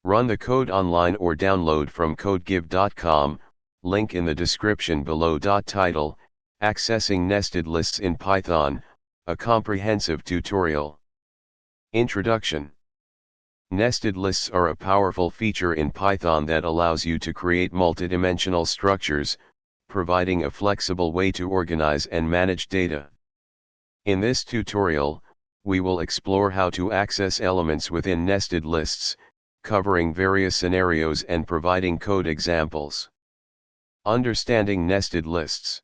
Run the code online or download from codegive.com, link in the description below. Title: Accessing Nested Lists in Python, a comprehensive tutorial. Introduction. Nested lists are a powerful feature in Python that allows you to create multidimensional structures, providing a flexible way to organize and manage data. In this tutorial, we will explore how to access elements within nested lists, covering various scenarios and providing code examples. Understanding nested lists.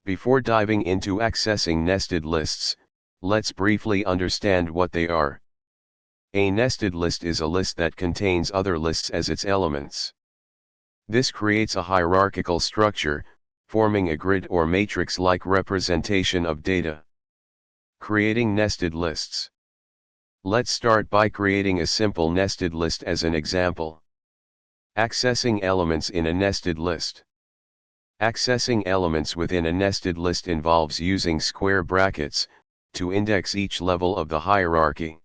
Before diving into accessing nested lists, let's briefly understand what they are. A nested list is a list that contains other lists as its elements. This creates a hierarchical structure, forming a grid or matrix-like representation of data. Creating nested lists. Let's start by creating a simple nested list as an example. Accessing elements in a nested list. Accessing elements within a nested list involves using square brackets to index each level of the hierarchy.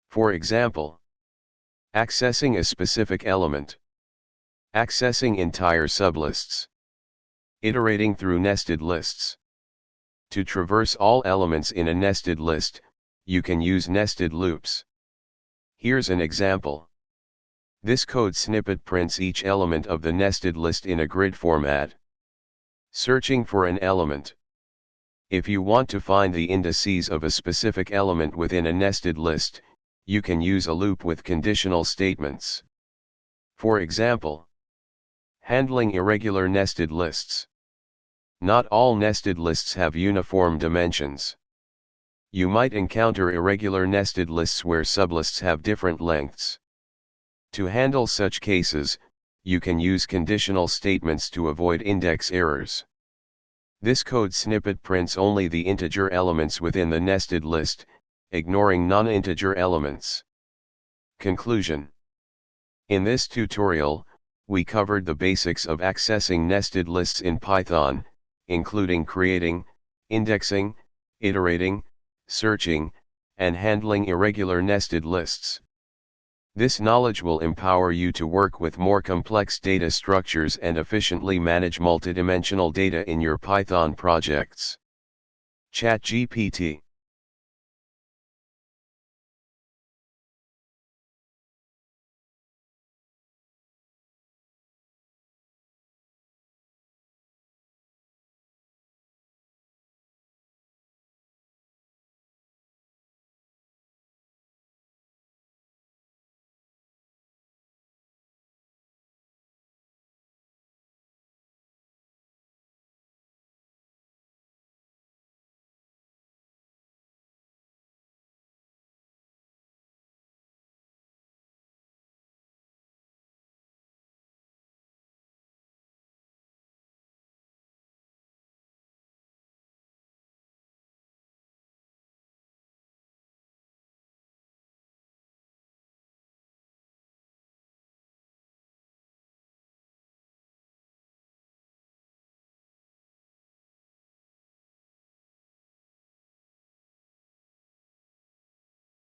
For example, accessing a specific element. Accessing entire sublists. Iterating through nested lists. To traverse all elements in a nested list, you can use nested loops. Here's an example. This code snippet prints each element of the nested list in a grid format. Searching for an element. If you want to find the indices of a specific element within a nested list, you can use a loop with conditional statements. For example, handling irregular nested lists. Not all nested lists have uniform dimensions. You might encounter irregular nested lists where sublists have different lengths. To handle such cases, you can use conditional statements to avoid index errors. This code snippet prints only the integer elements within the nested list, ignoring non-integer elements. Conclusion. In this tutorial, we covered the basics of accessing nested lists in Python, including creating, indexing, iterating, searching, and handling irregular nested lists. This knowledge will empower you to work with more complex data structures and efficiently manage multidimensional data in your Python projects. ChatGPT.